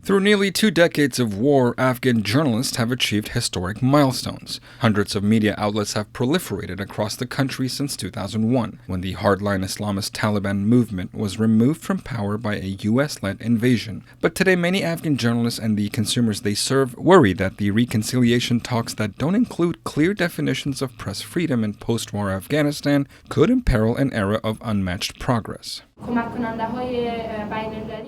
Through nearly 2 decades of war, Afghan journalists have achieved historic milestones. Hundreds of media outlets have proliferated across the country since 2001, when the hardline Islamist Taliban movement was removed from power by a US-led invasion. But today, many Afghan journalists and the consumers they serve worry that the reconciliation talks that don't include clear definitions of press freedom in post-war Afghanistan could imperil an era of unmatched progress.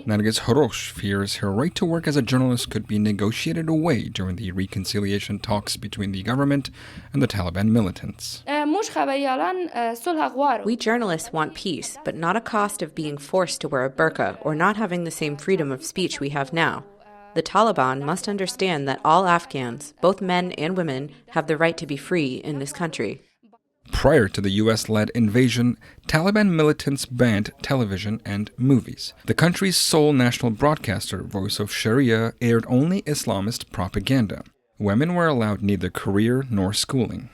Narges Horosh fears her right to work as a journalist could be negotiated away during the reconciliation talks between the government and the Taliban militants. We journalists want peace, but not a cost of being forced to wear a burqa or not having the same freedom of speech we have now. The Taliban must understand that all Afghans, both men and women, have the right to be free in this country. Prior to the US-led invasion, Taliban militants banned television and movies. The country's sole national broadcaster, Voice of Sharia, aired only Islamist propaganda. Women were allowed neither career nor schooling.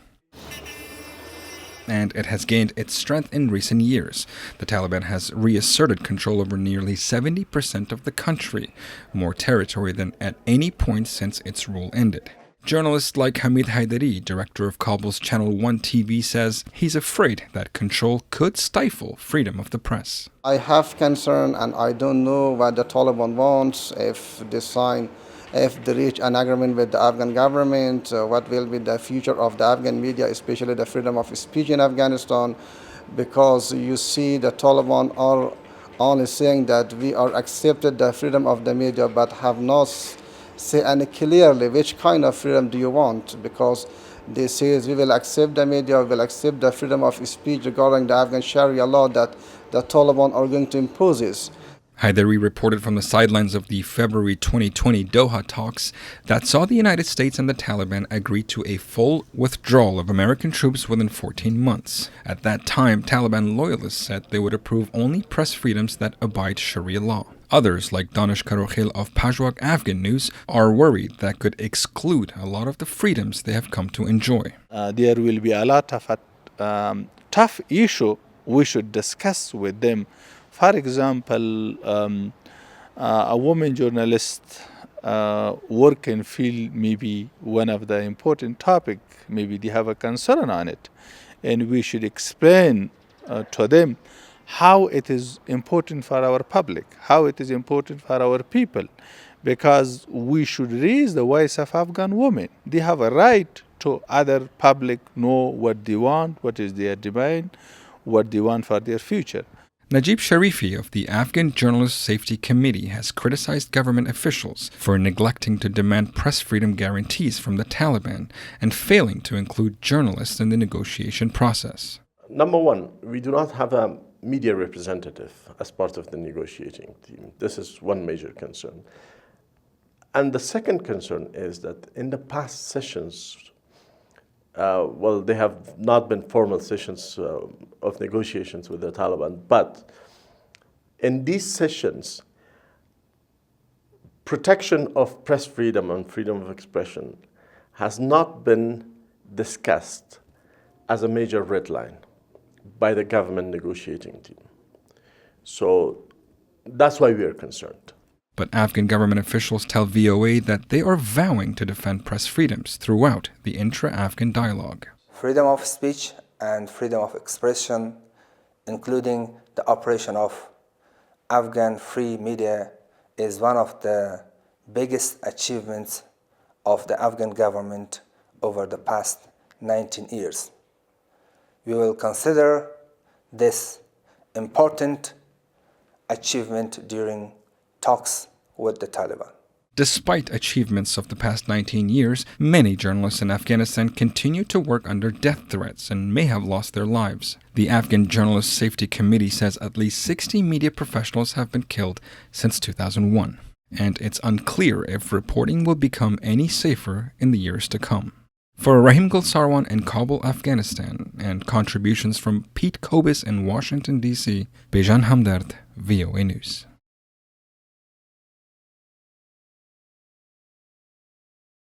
And it has gained its strength in recent years. The Taliban has reasserted control over nearly 70% of the country, more territory than at any point since its rule ended. Journalists like Hamid Haidari, director of Kabul's Channel 1 TV, says he's afraid that control could stifle freedom of the press. I have concern and I don't know what the Taliban wants, if they reach an agreement with the Afghan government, what will be the future of the Afghan media, especially the freedom of speech in Afghanistan, because you see the Taliban are only saying that we are accepted the freedom of the media but have not say and clearly which kind of freedom do you want, because they say we will accept the media, we will accept the freedom of speech regarding the Afghan Sharia law that the Taliban are going to impose this. Haidari reported from the sidelines of the February 2020 Doha talks that saw the United States and the Taliban agree to a full withdrawal of American troops within 14 months. At that time, Taliban loyalists said they would approve only press freedoms that abide Sharia law. Others, like Danish Karokhil of Pajwak Afghan News, are worried that could exclude a lot of the freedoms they have come to enjoy. There will be a lot of tough issue we should discuss with them. For example, a woman journalist work in field maybe one of the important topic, maybe they have a concern on it. And we should explain to them how it is important for our public, how it is important for our people, because we should raise the voice of Afghan women. They have a right to other public know what they want, what is their demand, what they want for their future. Najib Sharifi of the Afghan Journalist Safety Committee has criticized government officials for neglecting to demand press freedom guarantees from the Taliban and failing to include journalists in the negotiation process. Number one, we do not have a media representative as part of the negotiating team. This is one major concern. And the second concern is that in the past sessions, they have not been formal sessions of negotiations with the Taliban, but in these sessions, protection of press freedom and freedom of expression has not been discussed as a major red line by the government negotiating team. So that's why we are concerned. But Afghan government officials tell VOA that they are vowing to defend press freedoms throughout the Intra-Afghan dialogue. Freedom of speech and freedom of expression, including the operation of Afghan free media, is one of the biggest achievements of the Afghan government over the past 19 years. We will consider this important achievement during talks with the Taliban. Despite achievements of the past 19 years, many journalists in Afghanistan continue to work under death threats and may have lost their lives. The Afghan Journalist Safety Committee says at least 60 media professionals have been killed since 2001, and it's unclear if reporting will become any safer in the years to come. For Rahim Gulsarwan in Kabul, Afghanistan, and contributions from Pete Kobus in Washington, D.C., Bejan Hamdard, VOA News.